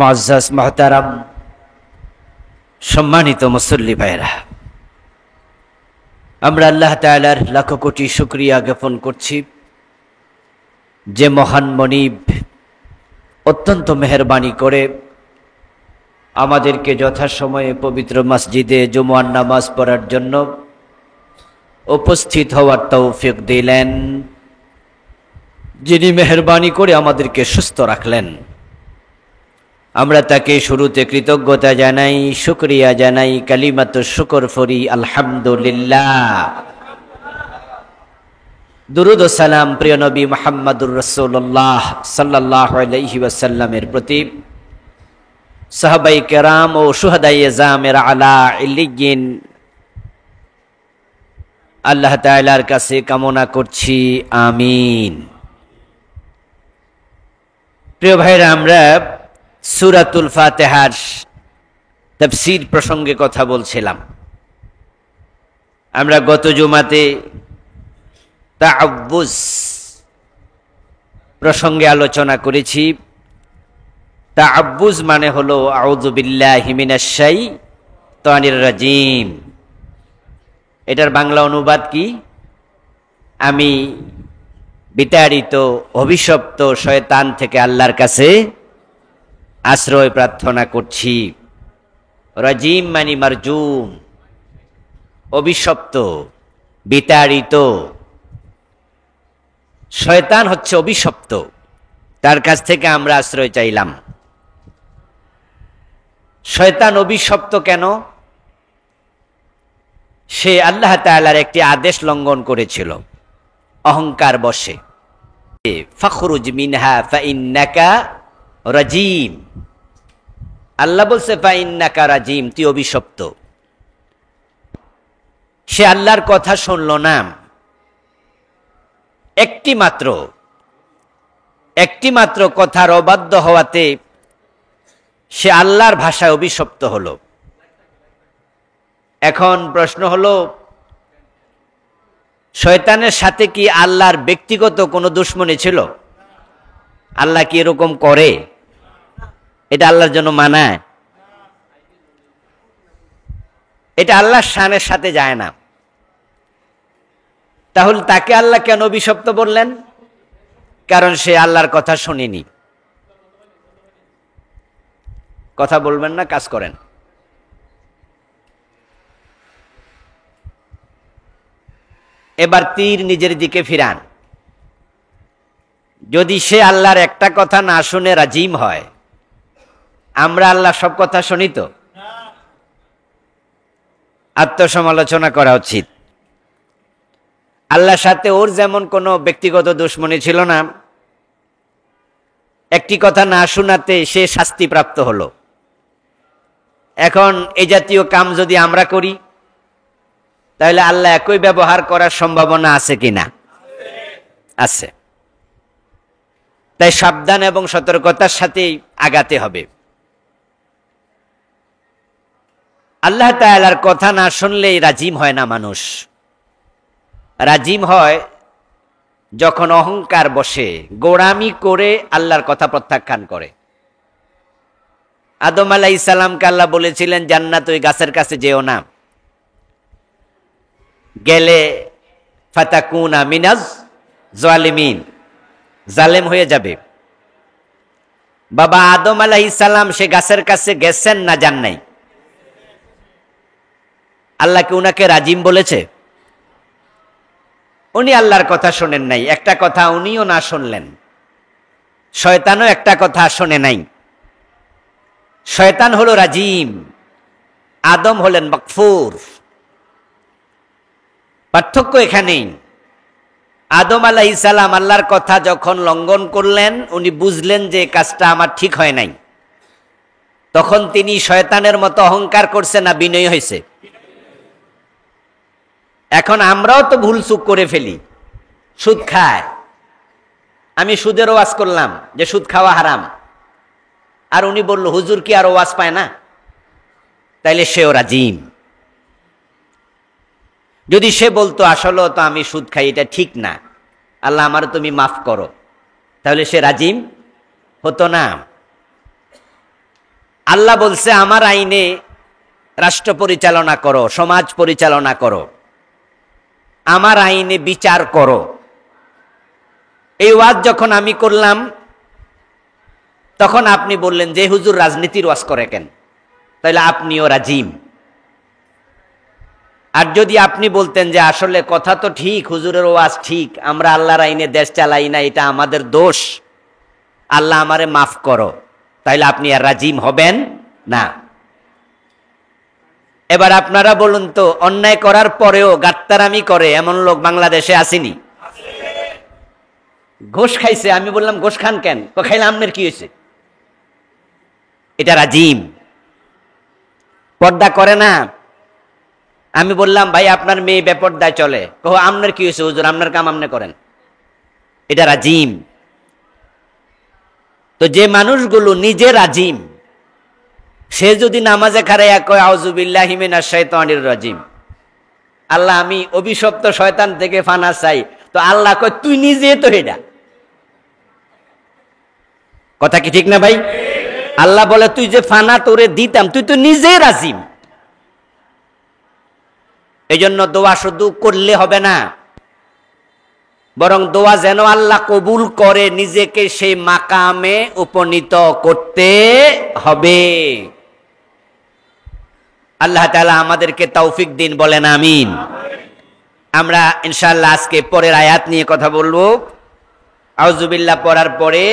মুআজ্জাজ মুহতারাম, সম্মানিত মুসল্লি ভাইরা, আমরা আল্লাহ তাআলার লাখ কোটি শুকরিয়া জ্ঞাপন করছি যে মহান মনিব অত্যন্ত মেহেরবানি করে আমাদেরকে যথাসময়ে পবিত্র মসজিদে জুমআর নামাজ পড়ার জন্য উপস্থিত হওয়ার তৌফিক দিলেন, যিনি মেহেরবানি করে আমাদেরকে সুস্থ রাখলেন। আমরা তাকে শুরুতে কৃতজ্ঞতা জানাই, শুকরিয়া জানাই, কালিমাতু শুকর ফরি আলহামদুলিল্লাহ। দুরুদ ও সালাম প্রিয় নবী মুহাম্মদুর রাসূলুল্লাহ সাল্লাল্লাহু আলাইহি ওয়াসাল্লামের প্রতি, সাহাবায়ে কেরাম ও শুহাদায়ে জামের আলা ইল্লিয়িন আল্লাহ তাআলার কাছে কামনা করছি, আমিন। প্রিয় ভাইরা, আমরা সূরাতুল ফাতিহার তাফসীর প্রসঙ্গে কথা বলছিলাম। আমরা গত জুমাতে তাআব্বুজ প্রসঙ্গে আলোচনা করেছি। তাআব্বুজ মানে হলো আউযু বিল্লাহি মিনাশ শাইতানির রাজিম। এটার বাংলা অনুবাদ কি? আমি বিতাড়িত অভিশপ্ত শয়তান থেকে আল্লাহর কাছে আশ্রয় প্রার্থনা করছি। রাজিম মানে মারজুম, অভিশপ্ত, বিতাড়িত। শয়তান হচ্ছে অভিশপ্ত, তার কাছ থেকে আমরা আশ্রয় চাইলাম। শয়তান অভিশপ্ত কেন? সে আল্লাহ তাআলার একটি আদেশ লঙ্ঘন করেছিল অহংকার বশে। ফাখরুজ মিনহা ফাইন্নাকা রাজিম। আল্লাহ বলছে ফাইন্নাকা রাজিম, তুই অভিশপ্ত। সে আল্লাহর কথা শুনল না। একটি মাত্র কথার অবাধ্য হওয়াতে সে আল্লাহর ভাষায় অভিশপ্ত হলো। এখন প্রশ্ন হলো, শয়তানের সাথে কি আল্লাহর ব্যক্তিগত কোনো দুশমনী ছিল? আল্লাহ কি এরকম করে? এটা আল্লাহর জন্য মানায়? এটা আল্লাহর শানের সাথে যায় না। তাহলে তাকে আল্লাহ কেন অভিশপ্ত বললেন? কারণ সে আল্লাহর কথা শোনেনি। কথা বলবেন না, কাজ করেন। এবার তীর নিজের দিকে ফিরান। যদি সে আল্লাহর একটা কথা না শুনে রাজিম হয়, আমরা আল্লাহ সব কথা শুনি তো? আত্মসমালোচনা করা উচিত। আল্লাহর সাথে ওর যেমন কোনো ব্যক্তিগত দুশমনী ছিল না, একটি কথা না শোনাতে সে শাস্তিপ্রাপ্ত হলো। এখন এই জাতীয় কাম যদি আমরা করি, তাহলে আল্লাহ একই ব্যবহার করার সম্ভাবনা আছে কিনা? আছে। তাই সাবধান এবং সতর্কতার সাথেই আগাতে হবে। আল্লাহ তাআলার কথা না শুনলেই রাজিম হয় না মানুষ। রাজিম হয় যখন অহংকার বসে গোঁড়ামি করে আল্লাহর কথা প্রত্যাখ্যান করে। আদম আলাইহিস সালামকে আল্লাহ বলেছিলেন, জান্নাত ওই গাছের কাছে যেও না, গেলে ফাতাকুনা মিনাজ জালিমিন, জালেম হয়ে যাবে। বাবা আদম আলাইহিস সালাম সে গাছের কাছে গেছেন না যান নাই? আল্লাহ কি উনাকে রাজিম বলেছে? উনি আল্লাহর কথা শোনেন নাই। একটা কথা উনিও না শুনলেন, শয়তানও একটা কথা শোনে নাই। শয়তান হলো রাজিম, আদম হলেন মাগফুর। পার্থক্য এখানেই। আদম আলাইহিস সালাম আল্লাহর কথা যখন লঙ্ঘন করলেন, উনি বুঝলেন যে কাজটা আমার ঠিক হয় নাই। তখন তিনি শয়তানের মতো অহংকার করছে না বিনয়ী হয়েছে? এখন আমরাও তো ভুল চুক করে ফেলি। সুদ খায়, আমি সুদের ওয়াজ করলাম যে সুদ খাওয়া হারাম, আর উনি বলল হুজুর কি আর ওয়াজ পায় না? তাইলে সেও রাজিম। যদি সে বলতো আসলে তো আমি সুদ খাই, এটা ঠিক না, আল্লাহ আমার তুমি মাফ করো, তাহলে সে রাজিম হতো না। আল্লাহ বলছে আমার আইনে রাষ্ট্র পরিচালনা করো, সমাজ পরিচালনা করো, আমার আইনে বিচার করো। এই ওয়াজ যখন আমি করলাম তখন আপনি বললেন যে হুজুর রাজনীতির ওয়াজ করে কেন, তাহলে আপনিও রাজিম। আর যদি আপনি বলতেন যে আসলে কথা তো ঠিক, হুজুরের ওয়াজ ঠিক, আমরা আল্লাহর আইনে দেশ চালাই না, এটা আমাদের দোষ, আল্লাহ আমারে মাফ করো, তাহলে আপনি আর রাজিম হবেন না। এবার আপনারা বলুন তো, অন্যায় করার পরেও গাত্তারামি করে এমন লোক বাংলাদেশে আসেনি? ঘোষ খাইছে, আমি বললাম ঘোষ খান কেন, খাইলে আপনার কি হয়েছে? এটা রাজিম। পর্দা করে না, আমি বললাম ভাই আপনার মেয়ে বেপর্দায় চলে, কহো আপনার কি হয়েছে হুজুর, আপনার কাম আপনি করেন, এটা রাজিম। তো যে মানুষগুলো নিজে রাজিম, সে যদি নামাজে খাড়াইয়া কয় আউযুবিল্লাহি মিনাশ শাইতানির রাজিম, আল্লাহ আমি অভিশপ্ত শয়তান থেকে ফানা চাই, তো আল্লাহ কয় তুই নিজে তো এটা। কথা কি ঠিক না ভাই? আল্লাহ বলে তুই যে ফানা তোরে দিতাম, তুই তো নিজে রাজিম। এই জন্য দোয়া শুধু করলে হবে না, বরং দোয়া যেন আল্লাহ কবুল করে, নিজেকে সেই মাকামে উপনীত করতে হবে। আল্লাহ তাআলা আমাদেরকে তৌফিক দিন, বলেন আমিন। আমরা ইনশাআল্লাহ আজকে পরের আয়াত নিয়ে কথা বলবো। আউযুবিল্লাহ পড়ার পরে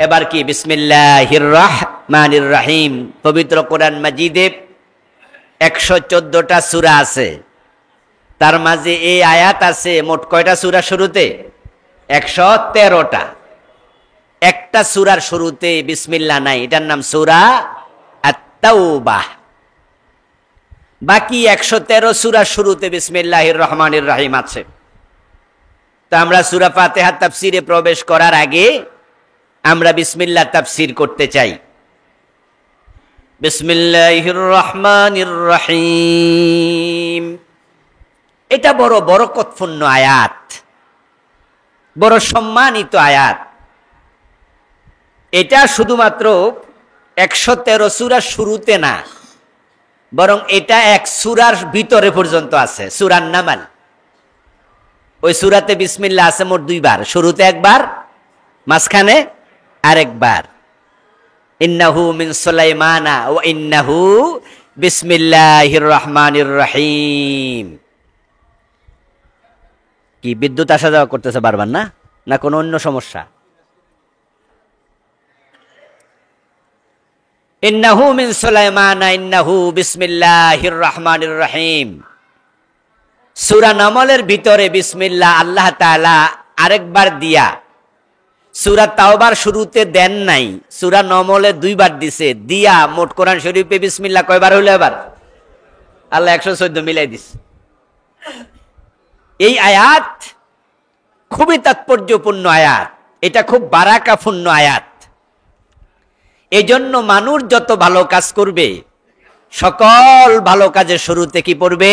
এবার কি বিসমিল্লাহির রহমানির রহিম। পবিত্র কোরআন মাজিদে 114টা সূরা আছে, তার মাঝে এই আয়াত আছে মোট কয়টা সূরা শুরুতে? 113টা। একটা সূরার শুরুতে বিসমিল্লাহ নাই, এটার নাম সূরা আত-তাওবাহ। বাকি 113 সূরার শুরুতে বিসমিল্লাহির রহমানির রহিম আছে। তো আমরা সূরা ফাতিহা তাফসীরে প্রবেশ করার আগে আমরা বিসমিল্লাহ তাফসীর করতে চাই। বিসমিল্লাহির রহমানির রহিম, এটা বড় বরকতপূর্ণ আয়াত, বড় সম্মানিত আয়াত। এটা শুধুমাত্র 113 সূরার শুরুতে না, বরং এটা এক সূরার ভিতরে পর্যন্ত আছে, সূরা নামাল। ওই সূরাতে বিসমিল্লাহ আছে মোট 2 বার, শুরুতে একবার, মাঝখানে আরেকবার। ইন্নাহু মিন সুলাইমানা ওয়া ইন্নাহু বিসমিল্লাহির রহমানির রহিম। কি বিদ্যুৎ আসা যাওয়া করতেছে বারবার, না না কোনো অন্য সমস্যা? ইন্নাহু মিন সুলাইমানা ইন্নাহু বিসমিল্লাহির রহমানির রহিম। সূরা নামলের ভিতরে বিসমিল্লাহ আল্লাহ তাআলা আরেকবার দিয়া, সূরা তাওবার শুরুতে দেন নাই, সূরা নামলে 2 বার দিছে, দিয়া মোট কোরআন শরীফে বিসমিল্লাহ কয়বার হইল? এবার আল্লাহ 114 মিলাই দিছে। এই আয়াত খুবই তাৎপর্যপূর্ণ আয়াত, এটা খুব বারাকাপূর্ণ আয়াত। এজন্য মানুষ যত ভালো কাজ করবে, সকল ভালো কাজের শুরুতে কি পড়বে?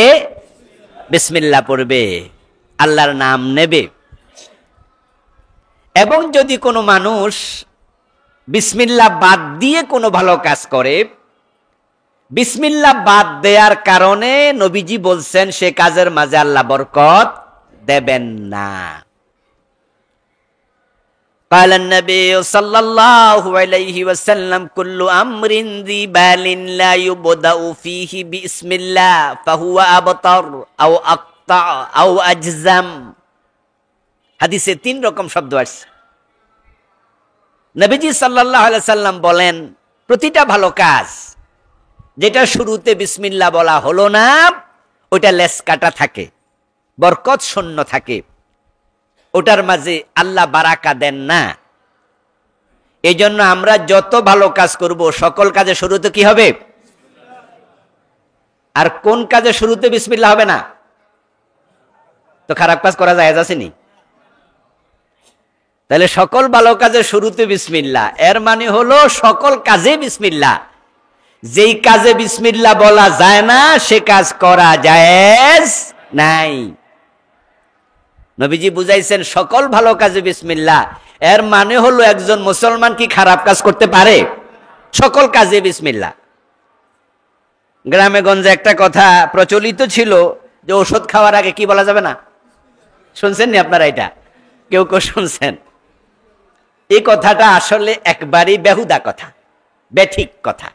বিসমিল্লাহ পড়বে, আল্লাহর নাম নেবে। এবং যদি কোনো মানুষ বিসমিল্লাহ বাদ দিয়ে কোনো ভালো কাজ করে, বিসমিল্লাহ বাদ দেওয়ার কারণে নবীজি বলছেন সে কাজের মাঝে আল্লাহ বরকত দেবেন না। قال النبي صلى الله عليه وسلم كل امر ذي بال لا يبدا فيه بسم الله فهو ابتر او اقطع او اجزم। হাদিসে 3 রকম শব্দ আছে। নবীজি সাল্লাল্লাহু আলাইহি সাল্লাম বলেন প্রতিটা ভালো কাজ যেটা শুরুতে বিসমিল্লাহ বলা হলো না, ওটা লেস কাটা থাকে, বরকত শূন্য থাকে, ওটার মাঝে আল্লাহ বারাকা দেন না। এই জন্য আমরা যত ভালো কাজ করব সকল কাজে শুরুতে কি হবে? আর কোন কাজে শুরুতে বিসমিল্লাহ হবে না? তো খারাপ কাজ করা যায় আসেনি? তাহলে সকল ভালো কাজে শুরুতে বিসমিল্লাহ, এর মানে হলো সকল কাজে বিসমিল্লাহ। যেই কাজে বিসমিল্লাহ বলা যায় না সে কাজ করা জায়েজ নাই। নবীজি বুঝাইছেন সকল ভালো কাজে বিসমিল্লাহ, এর মানে হলো একজন মুসলমান কি খারাপ কাজ করতে পারে? সকল কাজে বিসমিল্লাহ। গ্রামে গঞ্জে একটা কথা প্রচলিত ছিল যে ওষুধ খাওয়ার আগে কি বলা যাবে না, শুনছেন নি আপনারা? এটা কেউ কেউ শুনছেন? এই কথাটা আসলে একবারই বেহুদা কথা, বেঠিক কথা।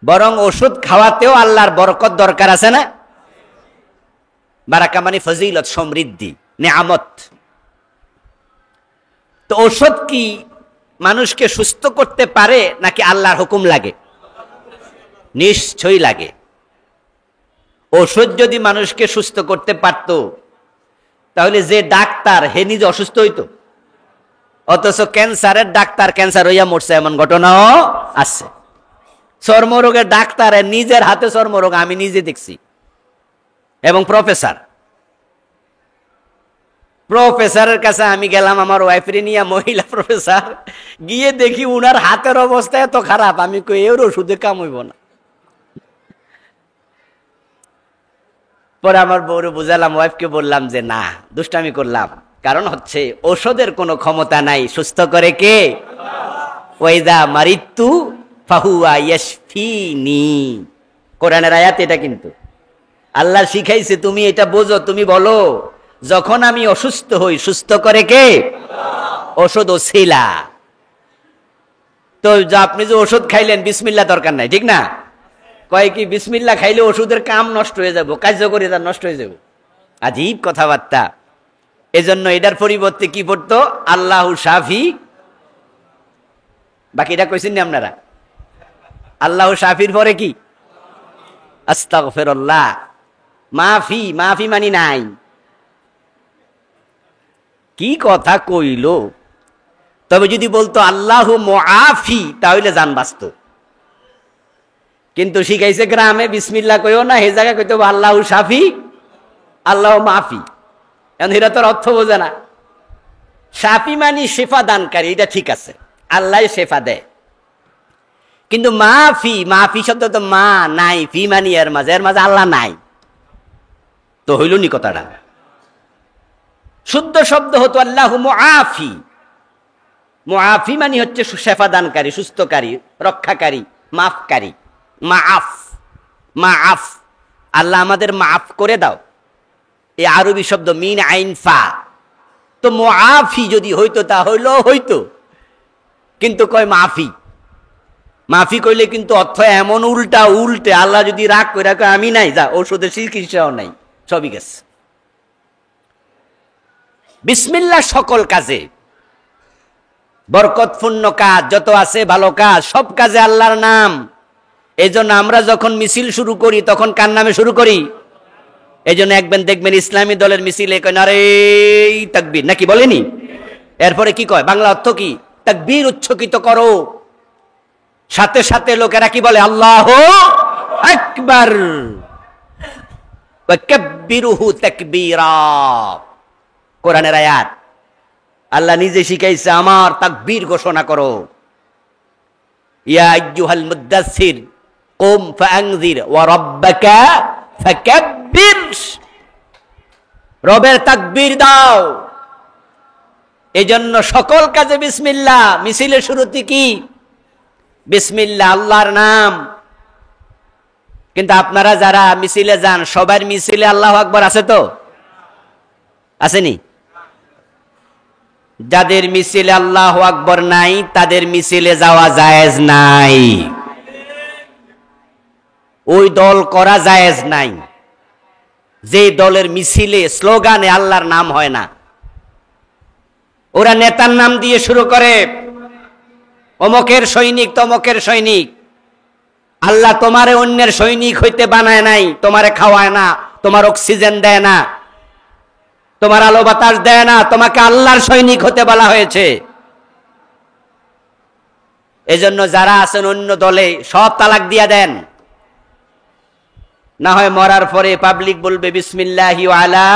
বরং ওষুধ খাওয়াতেও আল্লাহর বরকত দরকার আছে না? বারাকা মানে ফজিলত, সমৃদ্ধি, নেয়ামত। তো ওষুধ কি মানুষকে সুস্থ করতে পারে নাকি আল্লাহর হুকুম লাগে? নিশ্চয়ই লাগে। ওষুধ যদি মানুষকে সুস্থ করতে পারত তাহলে যে ডাক্তার হে নিজে অসুস্থ হইতো, অথচ ক্যান্সারের ডাক্তার ক্যান্সার হইয়া মরছে এমন ঘটনাও আছে। চর্মরোগের ডাক্তার নিজের হাতে চর্মরোগ আমি নিজে দেখছি, এবং প্রফেসরের কাছে আমি গেলাম আমার ওয়াইফরে নিয়ে, মহিলা প্রফেসর, গিয়ে দেখি উনার হাতের অবস্থা এত খারাপ, আমি কই এর ওষুধে কাম হইব না। পরে আমার বউরে বুঝালাম, ওয়াইফকে বললাম যে না, দুষ্টামি করলাম, কারণ হচ্ছে ওষুধের কোনো ক্ষমতা নাই, সুস্থ করে কে? ওয়াইদা মারিতু ফাহুয়া ইয়াশফিনি, কোরআনের আয়াত এটা। কিন্তু আল্লাহ শিখাইছে তুমি এটা বোঝো, তুমি বলো যখন আমি অসুস্থ হই সুস্থ করে কে? ওষুধ ওসিলা। তো আপনি যে ওষুধ খাইলেন বিসমিল্লাহ দরকার নাই, ঠিক না? কয় কি বিসমিল্লাহ খাইলে ওষুধের কাম নষ্ট হয়ে যাব, কার্যকরিতা নষ্ট হয়ে যাব। আজীব কথাবার্তা। এজন্য এটার পরিবর্তে কি পড়তো? আল্লাহু শাফি। বাকিটা কইছেন না আপনারা? আল্লাহু শাফির পরে কি? আস্তাগফিরুল্লাহ। মাফি, মাফি মানি নাই। কি কথা কইল! তবে যদি বলতো আল্লাহু মুআফি তাহলে জান বাঁচত। কিন্তু শিখাইছে গ্রামে বিসমিল্লাহ কইও না, এই জায়গায় কইতে হবে আল্লাহু শাফি, আল্লাহু মাফি। এখন এরা তোর অর্থ বোঝে না। শাফি মানি শেফা দানকারী, এটা ঠিক আছে, আল্লাহ শেফা দেয়। কিন্তু মাফি, মাফি শব্দ তো মা নাই, ফি মানি এর মাঝে আল্লাহ নাই, তো হইল নি কথাটা? শুদ্ধ শব্দ হতো আল্লাহু মুআফি। মুআফি মানে হচ্ছে শেফা দানকারী, সুস্থকারী, রক্ষাকারী, মাফকারী। মাআফ, মাআফ, আল্লাহ আমাদের মাফ করে দাও, এই আরবি শব্দ মিন আইন ফা। তো মুআফি যদি হইতো তা হইতো, কিন্তু কয় মাফি। মাফি কইলে কিন্তু অর্থ এমন উল্টে, আল্লাহ যদি রাগ করে কয় আমি নাই, যা ঔষধের চিকিৎসাও নাই, সবই গেছে। বিসমিল্লাহ সকল কাজে, বরকতপূর্ণ কাজ যত আছে, ভালো কাজ, সব কাজে আল্লাহর নাম। এই জন্য আমরা যখন মিছিল শুরু করি তখন কার নামে শুরু করি? এই জন্য দেখবেন ইসলামী দলের মিছিলে কয় নারে তাকবীর, নাকি বলেনি? এরপরে কি কয়? বাংলা অর্থ কি? তাকবীর উচ্চকিত করো। সাথে সাথে লোকেরা কি বলে? আল্লাহু আকবার, ওয়া কাব্বিরুহু তাকবীরা। কোরআনের আয়াত। আল্লাহ নিজে শিখাইছে, আমার তাকবীর ঘোষণা করো। ইয়া আইয়ুহাল মুদ্দাসসির কুম ফাআনযির ওয়া রাব্বাকা ফাকাব্বির। রবের তাকবীর দাও। এজন্য সকল কাজে বিসমিল্লাহ। মিছিলের শুরুতে কি? বিসমিল্লাহ, আল্লাহর নাম। কিন্তু আপনারা যারা মিছিলে যান, সবার মিছিলে আল্লাহু আকবার আছে তো? আসেনি? যাদের মিছিলে আল্লাহু আকবার নাই তাদের মিছিলে যাওয়া জায়েজ নাই, ওই দল করা জায়েজ নাই যে দলের মিছিলে স্লোগানে আল্লাহর নাম হয় না। ওরা নেতার নাম দিয়ে শুরু করে, অমকের সৈনিক, তমকের সৈনিক। আল্লাহ তোমারে অন্যের সৈনিক হইতে বানায় নাই, তোমারে খাওয়ায় না, তোমার অক্সিজেন দেয় না, তোমার আলো বাতাস দেয় না, তোমাকে আল্লাহর সৈনিক হতে বলা হয়েছে। এজন্য যারা আছেন অন্য দলে সব তালাক দিয়া দেন, না হয় মরার পরে পাবলিক বলবে বিসমিল্লাহি ওয়া আলা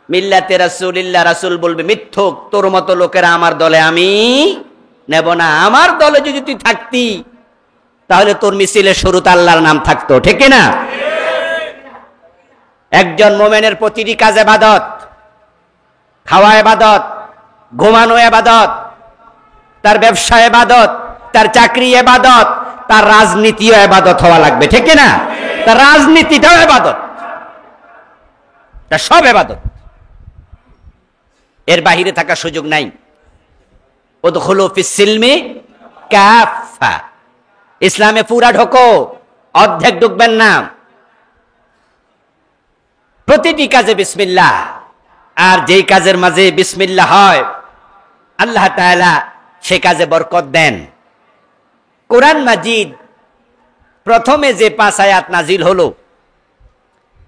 মিল্লাতে রাসূলিল্লাহ, রাসূল বলবে মিথ্যুক, তোর মতো লোকেরা আমার দলে আমি নেব না। আমার দলে যদি তুই থাকতি তাহলে তোর মিছিলের শুরুতে আল্লাহর নাম থাকতো, ঠিক না? একজন মুমিনের প্রতিটি কাজ ইবাদত। খাওয়া ইবাদত, ঘুমানো ইবাদত, তার ব্যবসা ইবাদত, তার চাকরি ইবাদত, তার রাজনীতিও ইবাদত হওয়া লাগবে, ঠিক না? তার রাজনীতিটাও ইবাদত, তা সব ইবাদত, এর বাহিরে থাকার সুযোগ নাই। উদখুলু ফিস সিলমি কাফা, ইসলামে পুরা ঢোকো, অর্ধেক ঢুকবেন না। প্রতিটি কাজে বিসমিল্লাহ, আর যেই কাজের মাঝে বিসমিল্লাহ হয় আল্লাহ তাআলা সে কাজে বরকত দেন। কোরআন মাজিদ প্রথমে যে 5 আয়াত নাজিল হলো,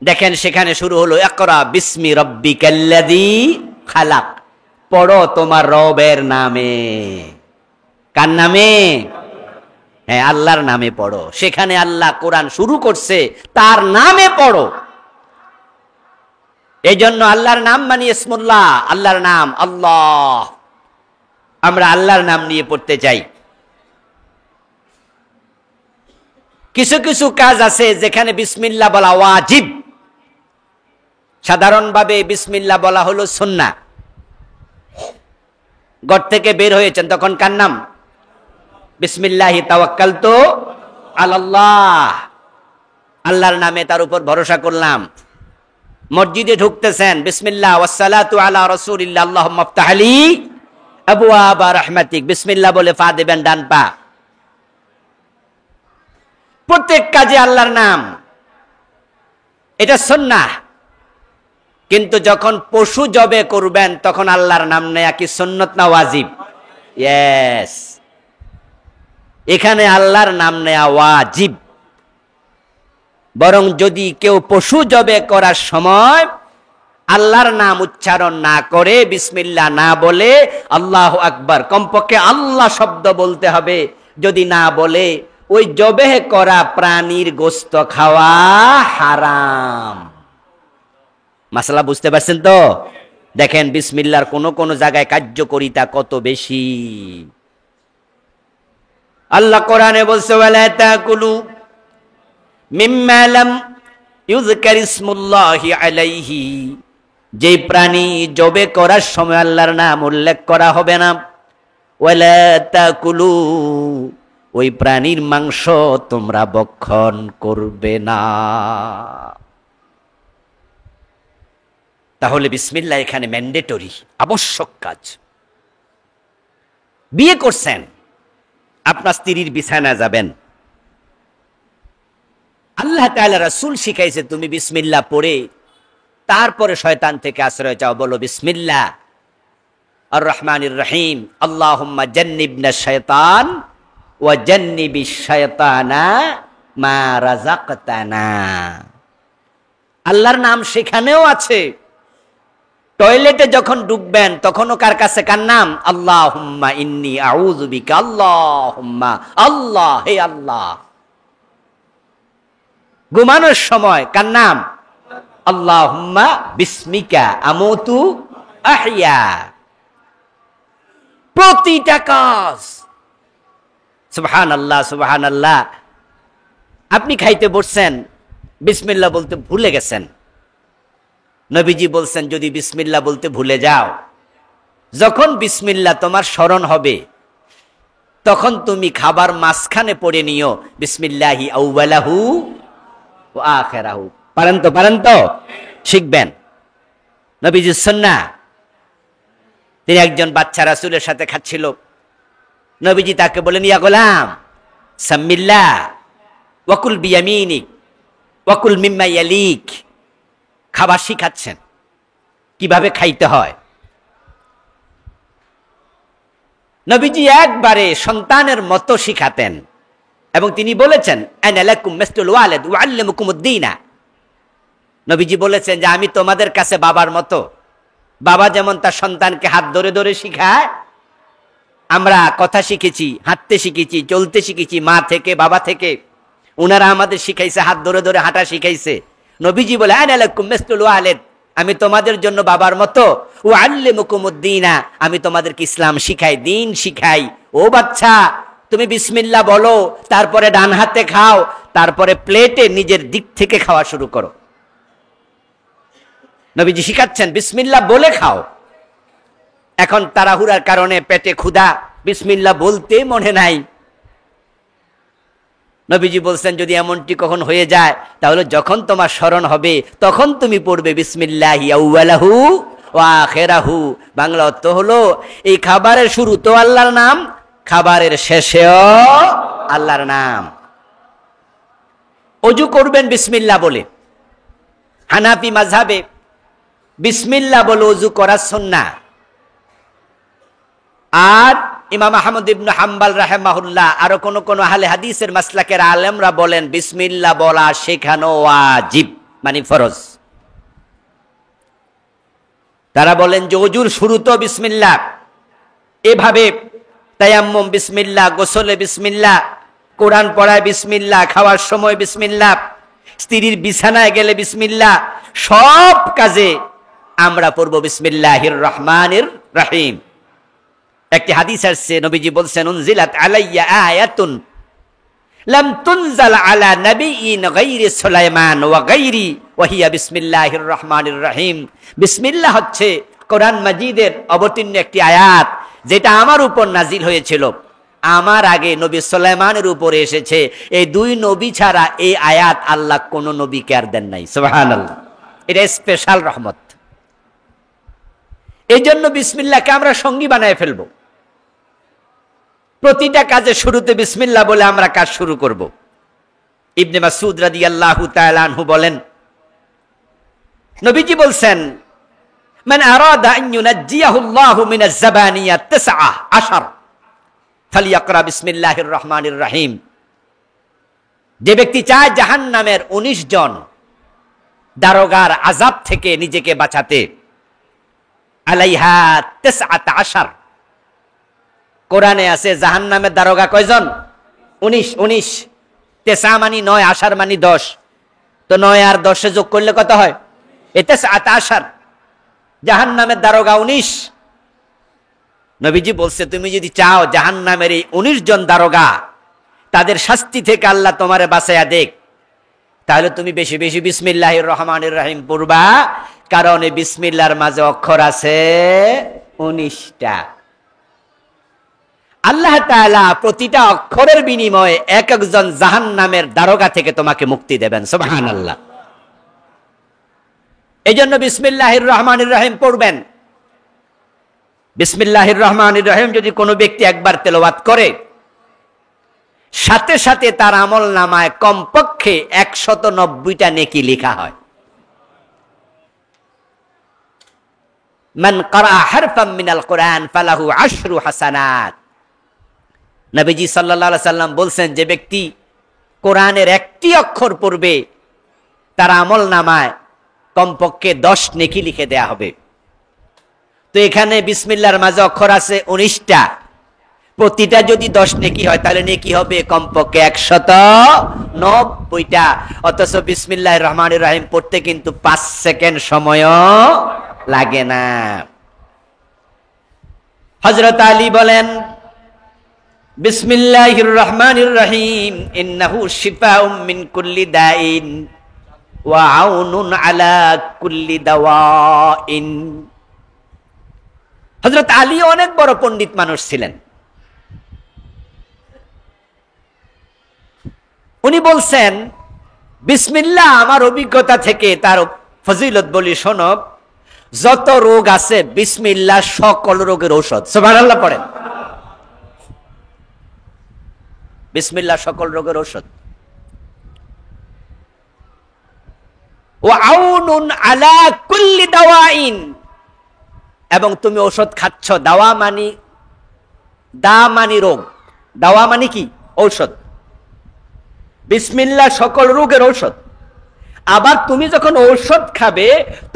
দেখেন সেখানে শুরু হলো ইকরা বিসমি রাব্বিকাল্লাযী খালাক, পড়ো তোমার রবের নামে। কার নামে? হ্যাঁ, আল্লাহর নামে পড়ো। সেখানে আল্লাহ কোরআন শুরু করছে তার নামে পড়ো। এই জন্য আল্লাহর নাম মানে ইসমুল্লাহ, আল্লাহর নাম আল্লাহ। আমরা আল্লাহর নাম নিয়ে পড়তে চাই। কিছু কিছু কাজ আছে যেখানে বিসমিল্লাহ বলা ওয়াজিব, সাধারণভাবে বিসমিল্লাহ বলা হলো সুন্নাহ। ঘর থেকে বের হয়েছেন তখন কার নাম? বিসমিল্লাহি তাওয়াক্কালতু আলাল্লাহ, আল্লাহর নামে তার উপর ভরসা করলাম। মসজিদে ঢুকতেছেন বিসমিল্লাহ ওয়াসসালাতু আলা রাসূলিল্লাহ আল্লাহুম্মা ইফতাহ লি আবওয়াবা রাহমাতিক, বিসমিল্লাহ বলে পা দিবেন ডান পা। প্রত্যেক কাজে আল্লাহর নাম, এটা সুন্নাহ। কিন্তু যখন পশু জবে করবেন তখন আল্লাহর নাম নেয়া কি সুন্নত না ওয়াজিব? ইয়েস, এখানে আল্লাহর নাম নেয়া ওয়াজিব। বরং যদি কেউ পশু জবে করার সময় আল্লাহর নাম উচ্চারণ না করে, বিসমিল্লাহ না বলে আল্লাহু আকবার, কমপক্ষে আল্লাহ শব্দ বলতে হবে। যদি না বলে ওই জবেহ করা প্রাণীর গোশত খাওয়া হারাম। মাসলা বুঝতে পারছেন তো? দেখেন বিসমিল্লাহর কোন কোন জায়গায় কার্যকারিতা কত বেশি। আল্লাহ কোরআনে বলছে ওয়ালা তাকুলু মিম্মা লাম ইউযকার ইসমুল্লাহি আলাইহি, যে প্রাণী জবে করার সময় আল্লাহর নাম উল্লেখ করা হবে না, ওয়ালা তাকুলু, ওই প্রাণীর মাংস তোমরা ভক্ষণ করবে না। তাহলে বিসমিল্লাহ এখানে ম্যান্ডেটরি, আবশ্যক কাজ। বিয়ে করছেন, আপনার স্ত্রীর বিছানায় যাবেন, আল্লাহ তাআলা রাসূল শিখাইছে তুমি বিসমিল্লাহ পড়ে তারপরে শয়তান থেকে আশ্রয় চাও। বলো বিসমিল্লাহ আর রহমানির রহিম, আল্লাহুম্মা জান্নিবনা শাইতান ওয়া জান্নিবিশ শাইতানা মা রাযাকতানা। আল্লাহর নাম সেখানেও আছে। টয়লেটে যখন ঢুকবেন তখনও কার কাছে কার নাম? আল্লাহুম্মা ইন্নী আউযু বিকা, আল্লাহুম্মা, আল্লাহ, হে আল্লাহ। ঘুমানোর সময় কার নাম? আল্লাহুম্মা বিসমিকা আমুতু আহইয়া। প্রতিটা কাজ সুবহানাল্লাহ, সুবহানাল্লাহ। আপনি খাইতে বসছেন, বিসমিল্লাহ বলতে ভুলে গেছেন। নবীজি বলছেন যদি বিসমিল্লাহ বলতে ভুলে যাও, যখন বিসমিল্লাহ তোমার স্মরণ হবে তখন তুমি খাবার মাঝখানে পড়ে নিও বিসমিল্লাহি আউওয়ালাহু ওয়া আখিরাহু। পারেন তো? পারেন তো? শিখবেন। নবীজির সুন্নাহ। তিনি একজন বাচ্চা রাসূলের সাথে খাচ্ছিল, নবীজি তাকে বলেন ইয়া গোলাম সাম্মিল্লাহ ওয়াকুল বিয়ামিনিক ওয়াকুল মিম্মা ইয়ালিক। খাবার শিখাচ্ছেন কিভাবে খাইতে হয়। নবীজি একবারে সন্তানের মতো শিখাতেন এবং তিনি বলেছেন আনা লাকুম মিসলুল ওয়ালিদ ওয়া আল্লামুকুমুদ্দীনা। নবীজি বলেছেন যে আমি তোমাদের কাছে বাবার মতো। বাবা যেমন তার সন্তানকে হাত ধরে ধরে শিখায়, আমরা কথা শিখেছি, হাঁটতে শিখেছি, চলতে শিখেছি মা থেকে, বাবা থেকে। উনারা আমাদের শিখাইছে, হাত ধরে ধরে হাঁটা শিখাইছে। নবীজি বলে আনা লাকুম মিসলুল ওয়ালিদ, আমি তোমাদের জন্য বাবার মতো। ওয়া আল্লামুকুমুদ্দীনা, আমি তোমাদেরকে ইসলাম শিখাই, দ্বীন শিখাই। ও বাচ্চা, তুমি বিসমিল্লাহ বলো, তারপরে ডান হাতে খাও, তারপরে প্লেটে নিজের দিক থেকে খাওয়া শুরু করো। নবীজি শিখাচ্ছেন বিসমিল্লাহ বলে খাও। এখন তাড়াহুড়ার কারণে পেটে ক্ষুধা, বিসমিল্লাহ বলতে মনে নাই, নবীজি বলছেন যদি এমনটি কখন হয়ে যায় তাহলে যখন তোমার স্মরণ হবে তখন তুমি পড়বে বিসমিল্লাহি আউয়ালাহু ওয়া আখিরাহু। বাংলা অর্থ হলো এই খাবারের শুরু তো আল্লাহর নাম, খাবারের শেষেও আল্লাহর নাম। ওযু করবেন বিসমিল্লাহ বলে। হানাফি মাযহাবে বিসমিল্লাহ বলে ওযু করা সুন্নাহ। আর ইমাম আহমদ ইবনে হাম্বল রাহিমাহুল্লাহ আরো কোন আহলে হাদিসের মাসলাকের আলেমরা বলেন বিসমিল্লাহ বলা শেখানো ওয়াজিব, মানে ফরজ। তারা বলেন যে ওযুর শুরুতে বিসমিল্লাহ, এভাবে তায়াম্মুম বিসমিল্লাহ, গোসলে বিসমিল্লাহ, কোরআন পড়ায় বিসমিল্লাহ, খাওয়ার সময় বিসমিল্লাহ, স্ত্রীর বিছানায় গেলে বিসমিল্লাহ, সব কাজে আমরা পড়ব বিসমিল্লাহির রহমানির রহিম। একটি হাদিস আসছে, নবীজি বলছেন উনজিলাত আলাইয়া আয়াতুন লাম তুনজাল আলা নাবিয়্যিন গায়রি সুলাইমান ওয়া গায়রি ওয়া হিয়া বিসমিল্লাহির রহমানির রহিম। বিসমিল্লাহ হচ্ছে কোরআন মাজিদের অবতীর্ণ একটি আয়াত, যেটা আমার উপর নাজিল হয়েছিল, আমার আগে নবী সুলাইমানের উপরে এসেছে। এই দুই নবী ছাড়া এই আয়াত আল্লাহ কোন নবীকে আর দেন নাই। সুবহানাল্লাহ, এটা স্পেশাল রহমত। এই জন্য বিসমিল্লাহকে আমরা সঙ্গী বানায় ফেলবো। প্রতিটা কাজের শুরুতে বিসমিল্লাহ বলে আমরা কাজ শুরু করব। ইবনে মাসউদ রাদিয়াল্লাহু তাআলা আনহু বলেন, নবীজি বলছেন মান আরাদা আন ইউনাজ্জিয়াহু আল্লাহু মিনাজ জাবানিয়া 19 ফালিয়াকরা বিসমিল্লাহির রহমানির রহিম। যে ব্যক্তি চায় জাহান্নামের 19 জন দারোগার আযাব থেকে নিজেকে বাঁচাতে, আলাইহা 19, কোরআনে আছে জাহান্নামের দারোগা কয়জন? 19। 9 মানে 9, আশার মানে 10, তো 9 আর 10 যোগ করলে কত হয়? 19। জাহান্নামের দারোগা 19। নবীজি বলছে তুমি যদি চাও জাহান্নামের এই 19 জন দারোগা তাদের শাস্তি থেকে আল্লাহ তোমারে বাঁচায়া দেখ, তাহলে তুমি বেশি বেশি বিসমিল্লাহির রহমানির রহিম পড়বা, কারণ এই বিসমিল্লাহর মাঝে অক্ষর আছে 19টা। আল্লাহ তাআলা প্রতিটা অক্ষরের বিনিময়ে এক একজন জাহান্নামের দারোগা থেকে তোমাকে মুক্তি দেবেন। সুবহানাল্লাহ। এজন্য বিসমিল্লাহির রহমানির রহিম পড়বেন। বিসমিল্লাহির রহমানির রহিম যদি কোনো ব্যক্তি একবার তেলাওয়াত করে, সাথে সাথে তার আমল নামায় কমপক্ষে 190টা নেকি লেখা হয়। মান ক্বারা হারফাম মিনাল কুরআন ফালাহু 10 হাসানাত। নবীজি সাল্লাল্লাহু আলাইহি সাল্লাম বলছেন যে ব্যক্তি কোরআনের একটি অক্ষর পড়বে তার আমল নামায় কমপক্ষে 10 নেকি লিখে দেয়া হবে। তো এখানে বিসমিল্লাহর মাঝে অক্ষর আছে 19টা, প্রতিটা যদি 10 নেকি হয় তাহলে নেকি হবে কমপক্ষে 190টা। অথচ বিসমিল্লাহির রহমানির রহিম পড়তে কিন্তু 5 সেকেন্ড সময়ও লাগে না। হযরত আলী বলেন বিসমিল্লাহির রহমানির রহিম ইন্নাহু শিফাউম মিন কুল্লি দাইন ওয়া আউনুন আলা কুল্লি দাওয়াইন। হযরত আলী অনেক বড় পণ্ডিত মানুষ ছিলেন। উনি বলছেন বিসমিল্লাহ আমার অভিজ্ঞতা থেকে তার ফজিলত বলি শোনো, যত রোগ আছে বিসমিল্লাহ সকল রোগের ঔষধ। সুবহানাল্লাহ পড়েন। বিসমিল্লাহ সকল রোগের ঔষধ। ওয়া আউনুন আলা কুল্লি দাওয়াইন, এবং তুমি ঔষধ খাচ্ছ। দাওয়া মানি, দা মানি রোগ, দাওয়া মানি কি? ঔষধ। বিসমিল্লাহ সকল রোগের ঔষধ। আবার তুমি যখন ঔষধ খাবে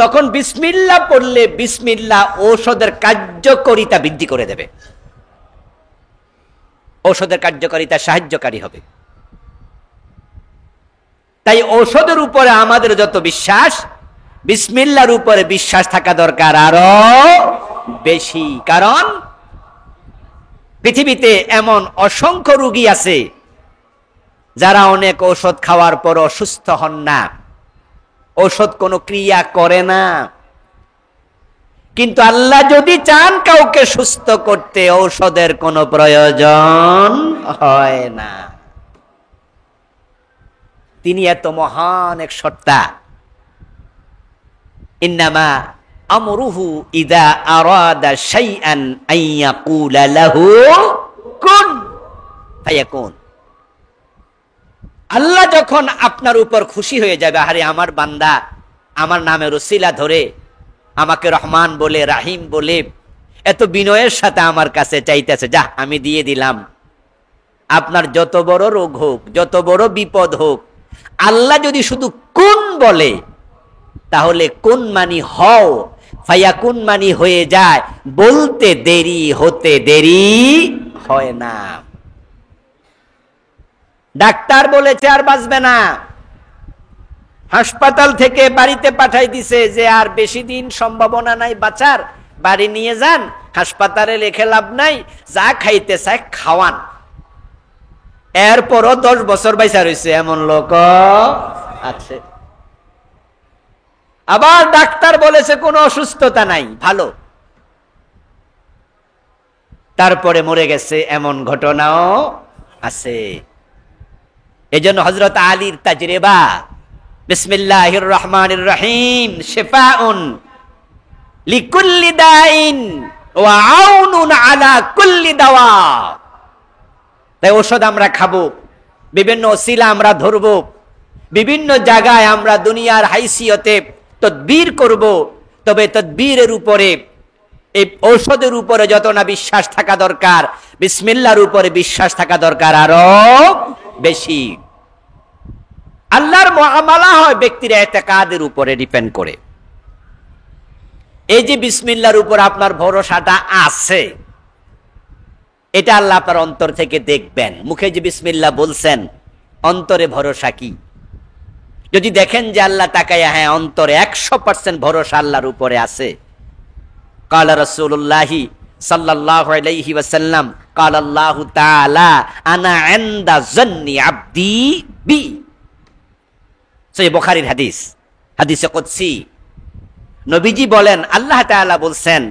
তখন বিসমিল্লাহ পড়লে বিসমিল্লাহ ঔষধের কার্যকারিতা বৃদ্ধি করে দেবে, ঔষধের কার্যকারিতা সাহায্যকারী হবে। তাই ঔষধের উপরে আমাদের যত বিশ্বাস, বিসমিল্লাহর উপরে বিশ্বাস থাকা দরকার আরো বেশি। কারণ পৃথিবীতে এমন অসংখ্য রোগী আছে যারা অনেক ঔষধ খাওয়ার পর অসুস্থ হন না, ঔষধ কোনো ক্রিয়া করে না। কিন্তু আল্লাহ যদি চান কাউকে সুস্থ করতে, ঔষধের কোনো প্রয়োজন হয় না। তিনি এত মহান এক সত্তা। ইন্নামা আমরুহু ইযা আরাদা শাইআন আন ইয়াকুলা লাহু কুন ফায়াকুন। আল্লাহ যখন আপনার উপর খুশি হয়ে যাবে, আরে আমার বান্দা আমার নামের ওসিলা ধরে আমাকে রহমান বলে, রাহিম বলে এত বিনয়ের সাথে আমার কাছে চাইতেছে, যা আমি দিয়ে দিলাম। আপনার যত বড় রোগ হোক, যত বড় বিপদ হোক, আল্লাহ যদি শুধু কুন বলে, তাহলে কুন মানি হও, ফায়াকুন মানি হয়ে যায়। বলতে দেরি হতে দেরি হয় না। ডাক্তার বলেছে আর বাঁচবে না, হাসপাতাল থেকে বাড়িতে পাঠাই দিছে যে আর বেশি দিন সম্ভাবনা নাই বাঁচার, বাড়ি নিয়ে যান, হাসপাতালে রেখে লাভ নাই, যা খাইতে চায় খাওয়ান। এরপরও 10 বছর বাইচা রয়েছে এমন লোক আছে। আবার ডাক্তার বলেছে কোনো অসুস্থতা নাই, ভালো, তারপরে মরে গেছে, এমন ঘটনাও আছে। এজন্য হযরত আলীর তাজরিবা, বিসমিল্লাহির রহমানির রহিম শিফাউন লিকুল্লি দাইন ওয়া আউনুন আলা কুল্লি দাওয়া। তাই ঔষধ আমরা খাবো, বিভিন্ন ওসিলা আমরা ধরবো, বিভিন্ন জায়গায় আমরা দুনিয়ার হাইসিয়তে তদবির করব, তবে তদবিরের উপরে, এই ঔষধের উপরে যত না বিশ্বাস থাকা দরকার, বিসমিল্লাহর উপরে বিশ্বাস থাকা দরকার আরো বেশি। আল্লাহর মুআমালা হয় ব্যক্তির ইতিকাদের উপরে ডিপেন্ড করে। এই যে বিসমিল্লাহর উপর আপনার ভরসাটা আছে, এটা আল্লাহ আপনার অন্তর থেকে দেখবেন। মুখে যে বিসমিল্লাহ বলছেন, অন্তরে ভরসা কি? যদি দেখেন যে আল্লাহ তাকায়া, হ্যাঁ অন্তরে 100% ভরসা আল্লাহর উপরে আছে। কালা রাসূলুল্লাহি সাল্লাল্লাহু আলাইহি ওয়াসাল্লাম কালা আল্লাহু তাআলা আনা ইনদা যান্নি আবদি বি। সহিহ বুখারীর হাদিস, হাদিসে কুদসি। নবীজি বলেন, আল্লাহ তাআলা বলছেন,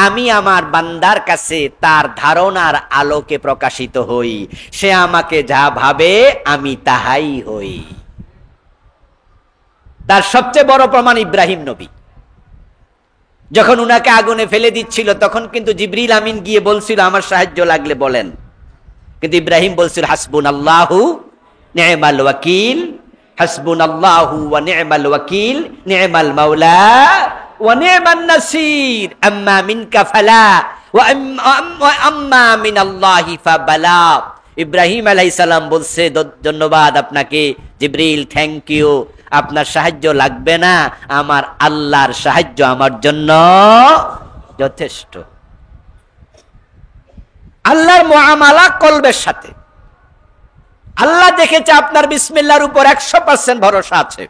আমি আমার বান্দার কাছে তার ধারণার আলোকে প্রকাশিত হই, সে আমাকে যা ভাবে আমি তাহাই হই। তার সবচেয়ে বড় প্রমাণ ইব্রাহিম নবী। যখন উনাকে আগুনে ফেলে দিচ্ছিল, তখন কিন্তু জিবরিল আমিন গিয়ে বলছিল আমার সাহায্য লাগলে বলেন, কিন্তু ইব্রাহিম বলছিল হাসবুনাল্লাহু নি'মাল ওয়াকিল, হাসবুনাল্লাহু ওয়া নি'মাল ওয়াকিল, নি'মাল মাওলা ওয়া নি'মান নাসির, আম্মা মিনকা ফালা ওয়া আম্মা মিনাল্লাহি ফাবালা। ইব্রাহিম আলাইহিস সালাম বলছে, ধন্যবাদ আপনাকে জিবরিল, থ্যাংক ইউ, আপনার সাহায্য লাগবে না, আমার আল্লাহর সাহায্য আমার জন্য যথেষ্ট। আল্লাহর মুআমালা কলবের সাথে। আল্লাহ দেখেছে আপনার বিসমিল্লাহর উপর 100% ভরসা আছে,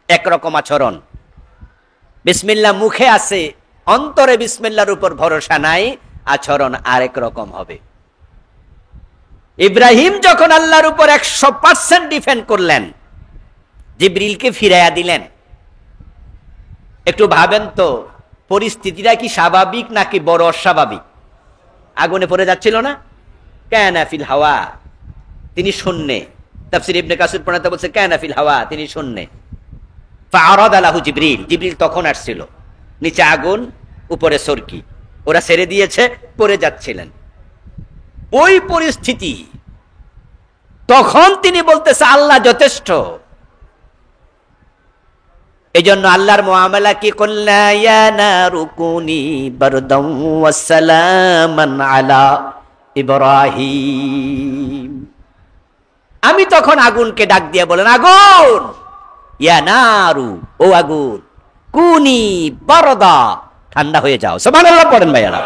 একরকম আচরণ। বিসমিল্লাহ মুখে আছে, অন্তরে বিসমিল্লাহর উপর ভরসা নাই, আচরণ আরেক রকম হবে। ইব্রাহিম যখন আল্লাহর উপর 100% ডিপেন্ড করলেন, জিবরিলকে ফিরাইয়া দিলেন। একটু ভাবেন তো, পরিস্থিতিটা কি স্বাভাবিক নাকি বড় অস্বাভাবিক? আগুনে পড়ে যাচ্ছিল না, কানা ফিল হাওয়া, তিনি শূন্যে। তাফসীর ইবনে কাসির পড়াতে বলছে কানা ফিল হাওয়া, তিনি শূন্যে। ফাআরাদা লাহু জিবরিল, জিবরিল তখন আসছিল। নিচে আগুন, উপরে সরকি, ওরা ছেড়ে দিয়েছে, পড়ে যাচ্ছিলেন। ওই পরিস্থিতি, তখন তিনি বলতেছে আল্লাহ যথেষ্ট। এই জন্য আল্লাহর মুআমালা কি, কুল্লা ইয়া নারু কুনি বারদাও ওয়া সালামান আলা ইব্রাহিম। আমি তখন আগুনকে ডাক দিয়ে বলেন, আগুন, ইয়া নারু, ও আগুন, কুনি বারদা, ঠান্ডা হয়ে যাও। সুবহানাল্লাহ পড়েন ভাইয়ারা।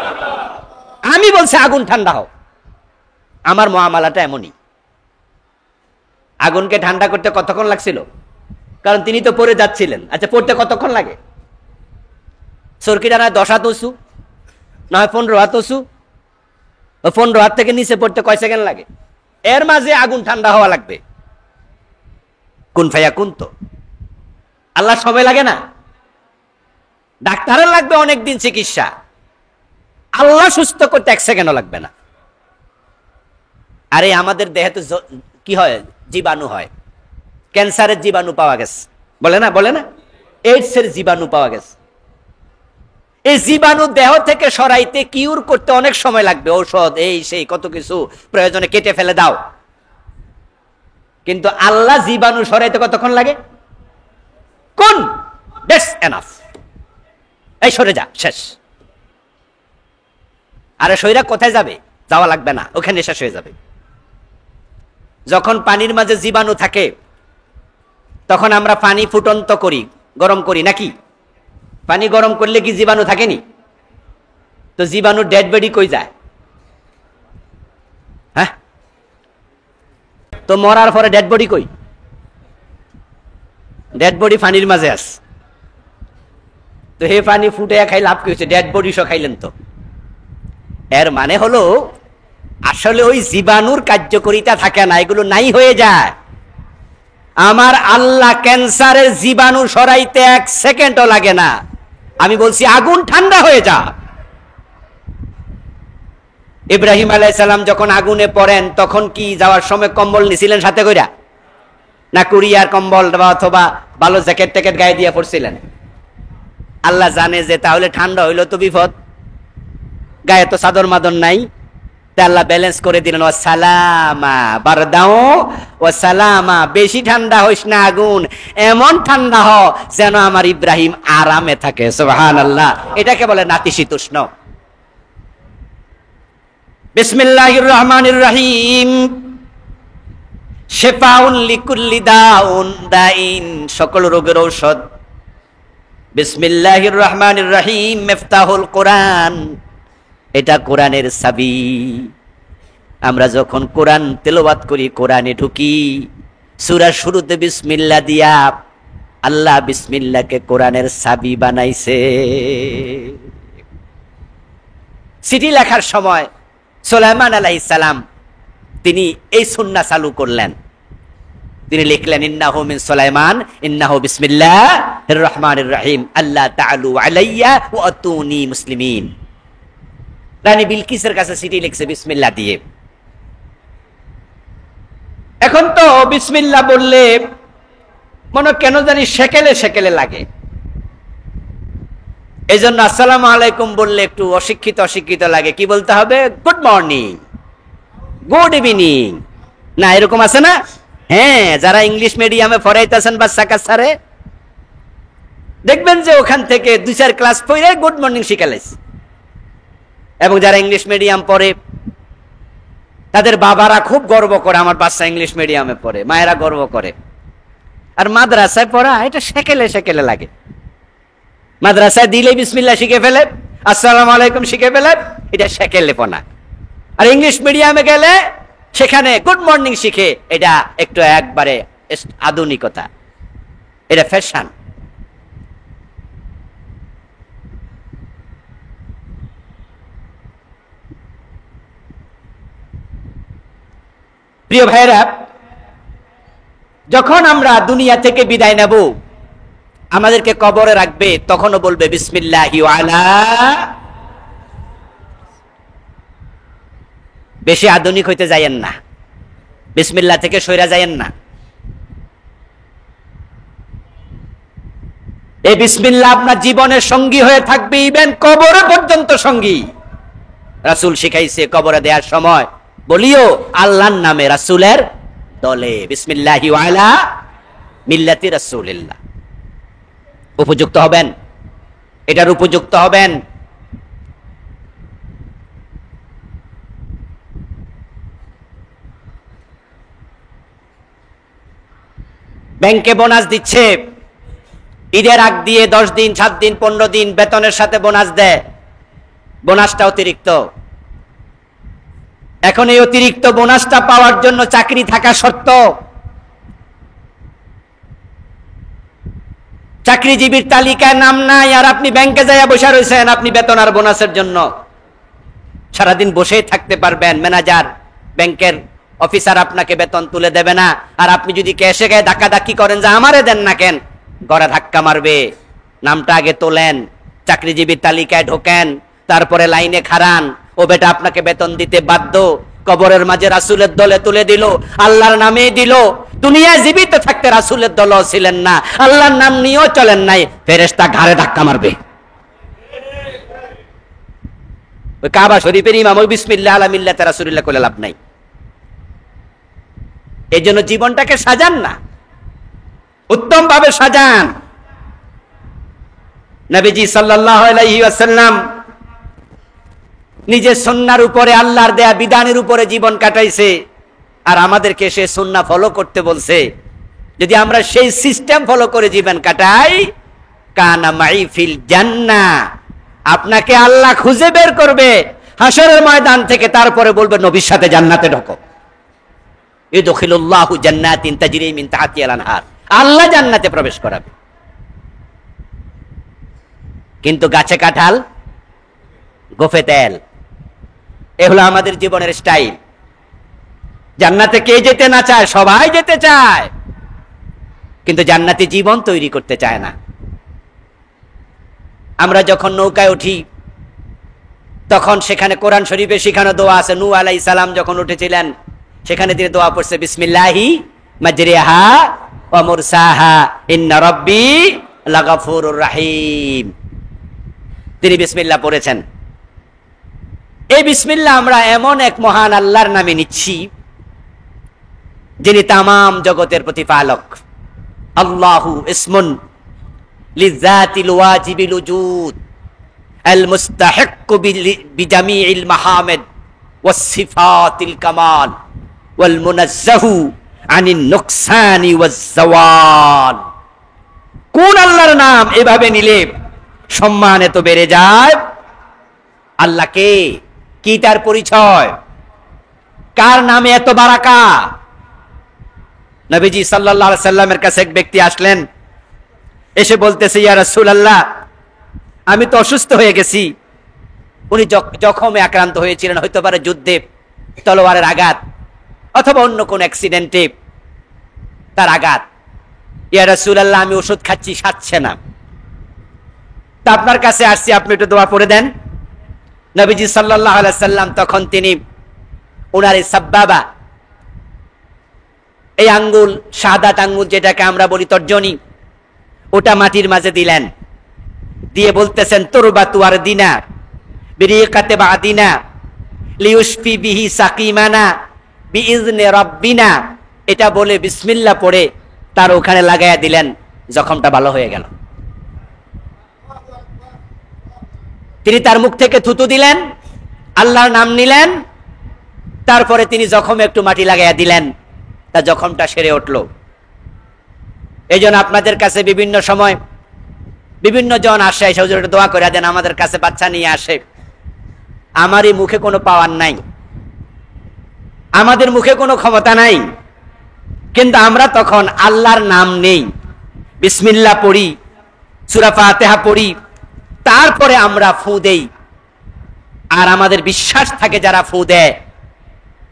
আমি বলছি আগুন ঠান্ডা হও। আমার মুআমালাটা এমনই। আগুনকে ঠান্ডা করতে কতক্ষণ লাগছিল? কারণ তিনি তো পড়ে যাচ্ছিলেন। আচ্ছা, পড়তে কতক্ষণ লাগে? সরকিটা নয় 10 হাত উঁচু, না হয় 15 হাত উঁচু, 15 হাত থেকে নিচে পড়তে কয় সেকেন্ড লাগে? এর মাঝে আগুন ঠান্ডা হওয়া লাগবে। কুন ফায়াকুন। তো আল্লাহ সময় লাগে না? ডাক্তারের লাগবে অনেক দিন চিকিৎসা, আল্লাহ সুস্থ করতে 1 সেকেন্ডও লাগবে না। আরে আমাদের দেহে তো কি হয়? জীবাণু হয়। ক্যান্সারের জীবাণু পাওয়া গেছে, বলে না, এইডস এর জীবাণু পাওয়া গেছে। এই জীবাণু দেহ থেকে সরাইতে, কিউর করতে অনেক সময় লাগবে, ঔষধ এই সেই কত কিছু, প্রয়োজনে কেটে ফেলে দাও। কিন্তু আল্লাহ জীবাণু সরাইতে কতক্ষণ লাগে? কোন দ্যাটস এনাফ, এই সরে যা, শেষ। আরে সইরা কোথায় যাবে? যাওয়া লাগবে না, ওখানে শেষ হয়ে যাবে। যখন পানির মাঝে জীবাণু থাকে তখন আমরা পানি ফুটন্ত করি, গরম করি নাকি? পানি গরম করলে কি জীবাণু থাকেনি? তো জীবাণু ডেড বডি কই যায়? হ্যাঁ, তো মরার পরে ডেড বডি কই? ডেড বডি পানির মাঝে আছে। তো হে পানি ফুটে খাই লাভ কি হয়েছে? ডেড বডি সহ খাইলেন তো। এর মানে হলো আসলে ওই জীবাণুর কার্যকারিতা থাকে না, এগুলো নাই হয়ে যায়। আমার আল্লাহ ক্যান্সারের জীবাণু সরাইতে 1 সেকেন্ডও লাগে না। আমি বলছি আগুন ঠান্ডা হয়ে যা। ইব্রাহিম আলাইহিস সালাম যখন আগুনে পড়েন তখন কি যাওয়ার সময় কম্বল নিছিলেন সাথে কইরা, না কুরিয়ার কম্বল অথবা ভালো জ্যাকেট ট্যাকেট গায়ে দিয়ে পড়ছিলেন? আল্লাহ জানে যে তাহলে ঠান্ডা হইলো তো বিপদ, গায়ে তো চাদর মাদর নাই। আল্লাহ ব্যালেন্স করে দিলেন, ও সালামা বারদাও ও সালামা, বেশি ঠান্ডা হইস না আগুন, এমন ঠান্ডা হ যেন আমার ইব্রাহিম আরামে থাকে। সুবহানাল্লাহ, এটাকে বলে নাতিশীতোষ্ণ। বিসমিল্লাহির রহমানির রহিম। শিফাউন লিকুল্লি দাউন দাইন, সকল রোগের ঔষধ। বিসমিল্লাহির রহমানির রহিম, মিফতাহুল কোরআন, এটা কোরআনের চাবি। আমরা যখন কোরআন তেলাওয়াত করি, কোরআনে ঢুকি, সূরার শুরুতে বিসমিল্লাহ দিয়া আল্লাহ বিসমিল্লাহকে কোরআনের চাবি বানাইছে। চিঠি লেখার সময় সুলাইমান আলাইহিস সালাম তিনি এই সুন্নাহ চালু করলেন। তিনি লিখলেন, ইন্নাহু মিন সুলাইমান ইন্নাহু বিসমিল্লাহির রহমানির রহিম, আল্লাহ তাআলু আলাইয়া ওয়া আতুনি মুসলিমিন। রানী বিলকিসের কাছে চিঠি লিখছে বিসমিল্লাহ দিয়ে। এখন তো বিসমিল্লাহ বললে মনে কেন জানি সেকেলে সেকেলে লাগে, এই জন্য আসসালামু আলাইকুম বললে একটু অশিক্ষিত অশিক্ষিত লাগে। কি বলতে হবে? গুড মর্নিং, গুড ইভিনিং, না এরকম আছে না? হ্যাঁ, যারা ইংলিশ মিডিয়ামে পড়াইতেছেন বাচ্চা কাচ্চারে দেখবেন যে ওখান থেকে 2-4 ক্লাস পড়ে গুড মর্নিং শিখালাইছে। এবং যারা ইংলিশ মিডিয়াম পড়ে তাদের বাবারা খুব গর্ব করে, আমার বাচ্চা ইংলিশ মিডিয়ামে পড়ে, মায়েরা গর্ব করে। আর মাদ্রাসায় পড়া এটা সেকেলে সেকেলে লাগে। মাদ্রাসায় দিলে বিসমিল্লাহ শিখে ফেলে, আসসালামু আলাইকুম শিখে ফেলে, এটা সেকেলে পড়া। আর ইংলিশ মিডিয়ামে গেলে সেখানে গুড মর্নিং শিখে, এটা একটু একবারে আধুনিকতা, এটা ফ্যাশন। প্রিয় ভাইরা, যখন আমরা দুনিয়া থেকে বিদায় নেব, আমাদেরকে কবরে রাখবে, তখনও বলবে বিসমিল্লাহি ওয়া আলা। বেশি আধুনিক হইতে যায়েন না, বিসমিল্লাহ থেকে সইরা যায়েন না। এই বিসমিল্লাহ আপনার জীবনের সঙ্গী হয়ে থাকবে, ইভেন কবরে পর্যন্ত সঙ্গী। রাসূল শিখাইছে কবরে দেওয়ার সময় বলিও আল্লাহর নামে রাসূলের দলে, বিসমিল্লাহি ওয়া আলা মিল্লাতি রাসূলিল্লাহ। উপযুক্ত হবেন, এটার উপযুক্ত হবেন। ব্যাংকে বোনাস দিচ্ছে, ঈদের আগ দিয়ে 10 দিন 7 দিন 15 দিন বেতনের সাথে বোনাস দেয়। বোনাসটা অতিরিক্ত। এখন এই অতিরিক্ত বোনাসটা পাওয়ার জন্য চাকরি থাকা শর্ত। চাকরিজীবীর তালিকায় নাম নাই, আর আপনি ব্যাংকে যাইয়া বসে রয়েছেন, আপনি বেতন আর বোনাসের জন্য সারাদিন বসেই থাকতে পারবেন। ম্যানেজার, ব্যাংকের অফিসার আপনাকে বেতন তুলে দেবে না। আর আপনি যদি ক্যাশে গিয়ে ধাক্কাধাক্কি করেন যে আমারে দেন না কেন, গড়ে ধাক্কা মারবে। নামটা আগে তোলেন, চাকরিজীবীর তালিকায় ঢোকেন, তারপরে লাইনে খাড়ান, ও বেটা আপনাকে বেতন দিতে বাধ্য। কবরের মাঝে রাসূলের দলে তুলে দিল, আল্লাহর নামেই দিল। দুনিয়ায় জীবিত থাকতে রাসূলের দলও ছিলেন না, আল্লাহর নাম নিয়েও চলেন নাই, ফেরেশতা ঘাড়ে ধাক্কা মারবে। ওই কাবা শরীফের ইমাম ওই বিসমিল্লাহ আলা মিল্লাতি রাসূলিল্লাহ কইলে লাভ নাই। এই জন্য জীবনটাকে সাজান না, উত্তম ভাবে সাজান। নবীজি সাল্লাল্লাহু আলাইহি ওয়াসাল্লাম নিজের সুন্নাহর উপরে, আল্লাহর দেয়া বিধানের উপরে জীবন কাটাইছে, আর আমাদেরকে সে সুন্নাহ ফলো করতে বলছে। যদি আমরা সেই সিস্টেম ফলো করে জীবন কাটাই, কানা মাই ফিল জান্নাহ, আপনাকে আল্লাহ খুঁজে বের করবে হাসরের ময়দান থেকে, তারপরে বলবে নবীর সাথে জান্নাতে ঢোকো। ইদখিলুল্লাহু জান্নাতিন তাজরি মিন তাহতিহাল আনহার, আল্লাহ জান্নাতে প্রবেশ করাবে। কিন্তু গাছে কাঁঠাল, গোফে তেল, এ হলো আমাদের জীবনের স্টাইল। জান্নাতে কে যেতে না চায়? সবাই যেতে চায়, কিন্তু জান্নাতি জীবন তৈরি করতে চায় না। আমরা যখন নৌকায় উঠি, তখন সেখানে কোরআন শরীফে শিখানো দোয়া আছে। নূহ আলাইহিস সালাম যখন উঠেছিলেন, সেখানে তিনি দোয়া পড়ছে, বিসমিল্লাহি মাজরিহা ওয়া মুরসাহা ইন্না রাব্বি লাগাফুরুর রাহিম। তিনি বিসমিল্লাহ পড়েছেন। এই বিসমিল্লাহ আমরা এমন এক মহান আল্লাহর নামে নিচ্ছি, যিনি তামাম জগতের প্রতিপালক। আল্লাহু ইসমুন লিযাতিল ওয়াজিবিল উজুদ আল মুস্তাহিক্কু বিজামিইল মাহামিদ ওয়াস সিফাতিল কামাল ওয়াল মুনাজ্জাহু আনিন নুকসানি ওয়াজ জাওয়াল। কোন আল্লাহর নাম এভাবে নিলে সম্মান এত বেড়ে যায়? আল্লাহ কে? কি তার পরিচয়? কার নামে এত বারাকা? নবীজি সাল্লাল্লাহু আলাইহি সাল্লামের কাছে এক ব্যক্তি আসলেন, এসে বলতেছে, ইয়া রাসূলুল্লাহ, আমি তো অসুস্থ হয়ে গেছি। উনি জখমে আক্রান্ত হয়েছিলেন, হয়তো পারে যুদ্ধে, তলোয়ারের আঘাত, অথবা অন্য কোন অ্যাক্সিডেন্টে তার আঘাত। ইয়া রাসূলুল্লাহ, আমি ওষুধ খাচ্ছি, সারছে না, তা আপনার কাছে আসছি, আপনি একটু দোয়া পড়ে দেন। নবীজি সাল্লাল্লাহু আলাইহি সাল্লাম তখন তিনি ওনার এই সাব্বাবা, এই আঙ্গুল, শাহাদাত আঙ্গুল যেটাকে আমরা বলি তর্জনী, ওটা মাটির মাঝে দিলেন, দিয়ে বলতেছেন, তুরবাতু আরদিনা বিরিকাতে বাদিনা লিউশফি বিহি সাকিমানা বিইজনি রাব্বিনা। এটা বলে বিসমিল্লাহ পড়ে তার ওখানে লাগায়া দিলেন, জখমটা ভালো হয়ে গেল। তিনি তার মুখ থেকে থুতু দিলেন, আল্লাহর নাম নিলেন, তারপরে তিনি জখমে একটু মাটি লাগাইয়া দিলেন, তার জখমটা সেরে উঠল। এই জন্য আপনাদের কাছে বিভিন্ন সময় বিভিন্ন জন আসে, হুজুর দোয়া করে দেন, আমাদের কাছে বাচ্চা নিয়ে আসে। আমারই মুখে কোনো পাওয়ার নাই, আমাদের মুখে কোনো ক্ষমতা নাই, কিন্তু আমরা তখন আল্লাহর নাম নেই, বিসমিল্লাহ পড়ি, সূরা ফাতিহা পড়ি, তারপরে আমরা ফু দেই। আর আমাদের বিশ্বাস থাকে যারা ফু দেয়,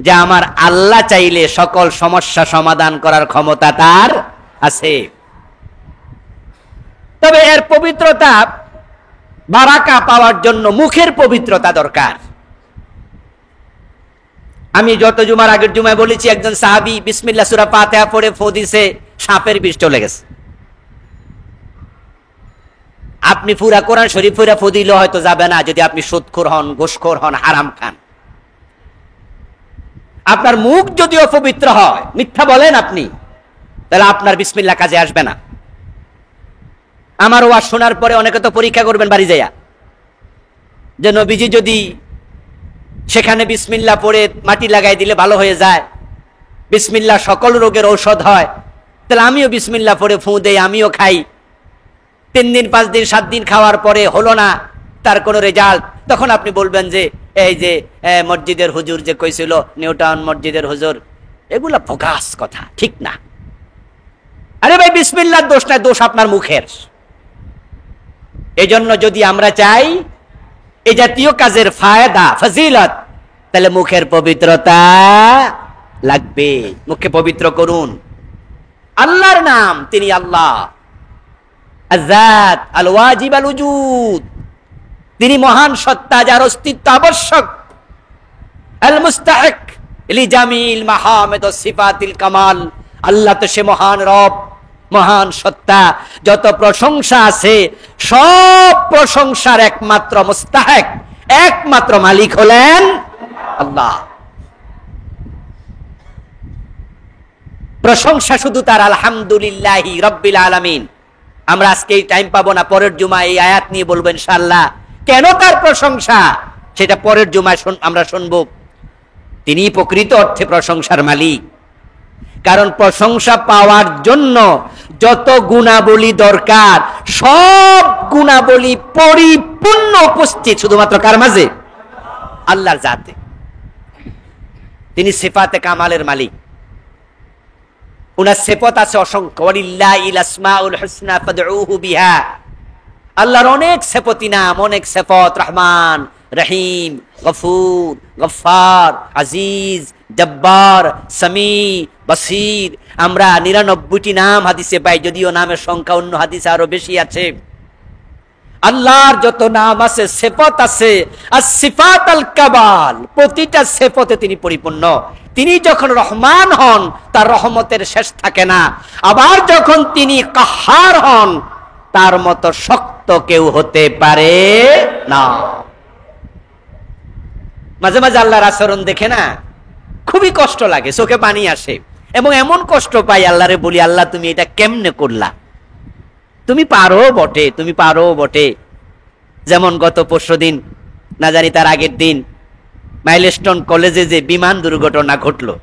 যে আমার আল্লাহ চাইলে সকল সমস্যা সমাধান করার ক্ষমতা তার আছে। তবে এর পবিত্রতা, বারাকা পাওয়ার জন্য মুখের পবিত্রতা দরকার। আমি যত জুমার আগের জুমায় বলেছি, একজন সাহাবী বিসমিল্লাহ সূরা ফাতিহা পড়ে ফু দিছে, সাপের বিষ চলে গেছে। আপনি পুরা কোরআন শরীফ পুরা ফু দিলে হয়তো যাবে না, যদি আপনি সুদখোর হন, ঘুষখোর হন, হারাম খান। আপনার মুখ যদি অপবিত্র হয়, মিথ্যা বলেন আপনি, তাহলে আপনার বিসমিল্লাহ কাজে আসবে না। আমার ওয়াজ শোনার পরে অনেকে তো পরীক্ষা করবেন বাড়ি যাইয়া, যে নবীজি যদি সেখানে বিসমিল্লাহ পড়ে মাটি লাগাই দিলে ভালো হয়ে যায়, বিসমিল্লাহ সকল রোগের ঔষধ হয়, তাহলে আমিও বিসমিল্লাহ পড়ে ফু দেই, আমিও খাই। 3 দিন 5 দিন 7 দিন খাওয়ার পরে হলো না তার কোনো রেজাল্ট, তখন আপনি বলবেন যে এই যে মসজিদের হুজুর যে কইছিল, নিউটাউন মসজিদের হুজুর, এগুলা ফোকাস কথা, ঠিক না। আরে ভাই, বিসমিল্লাহর দোষ নাই, দোষ আপনার মুখের। এই জন্য যদি আমরা চাই এই জাতীয় কাজের ফায়দা, ফজিলত, তাহলে মুখের পবিত্রতা লাগবে। মুখকে পবিত্র করুন। আল্লাহর নাম, তিনি আল্লাহ আযাত আল ওয়াজিব আল উজুদ, তিনি মহান সত্তা, যার অস্তিত্ব আবশ্যক। আল মুস্তাহিক লিজামিল মাহামিদ ওয়া সিফাতিল কামাল। আল্লাহ তো সে মহান রব, মহান সত্তা, যত প্রশংসা আছে সব প্রশংসার একমাত্র মুস্তাহিক, একমাত্র মালিক হলেন আল্লাহ। প্রশংসা শুধু তার, আলহামদুলিল্লাহি রাব্বিল আলামিন। আমরা আজকে এই টাইম পাবো না, পরের জুমায় এই আয়াত নিয়ে বলবো ইনশাআল্লাহ। কেন তার প্রশংসা সেটা পরের জুমায় আমরা শুনবো। তিনি প্রকৃত অর্থে প্রশংসার মালিক। কারণ প্রশংসা পাওয়ার জন্য যত গুণাবলী দরকার সব গুণাবলী পরিপূর্ণ উপস্থিত শুধুমাত্র কার মাঝে? আল্লাহর জাতে। তিনি সিফাতে কামালের মালিক, উনার সিফাত আছে অসংখ্য। ওয়ালিল্লাহিল আসমাউল হুসনা ফাদউহু বিহা। আল্লাহর অনেক সিফাতি নাম, অনেক সিফাত, রহমান, রহিম, গফুর, গফফার, আজিজ, জব্বার, সামি, বসির। আমরা 99টি নাম হাদিসে পাই, যদিও নামের সংখ্যা অন্য হাদিসে আরো বেশি আছে। আল্লাহর যত নাম আছে, সিফাত আছে, আর সিফাত আল কামাল, প্রতিটা সিফাতে তিনি পরিপূর্ণ। তিনি যখন রহমান হন তার রহমতের শেষ থাকে না। আবার যখন তিনি কাহার হন তার মতো শক্ত কেউ হতে পারে না। মাঝে মাঝে আল্লাহর আচরণ দেখে না খুবই কষ্ট লাগে, চোখে পানি আসে, এবং এমন কষ্ট পাই আল্লাহরে বলি, আল্লাহ তুমি এটা কেমনে করলা? তুমি পারো বটে, তুমি পারো বটে। যেমন গত পরশুদিন, না জানি তার আগের দিন, মাইলস্টোন কলেজে যে বিমান দুর্ঘটনা ঘটলো,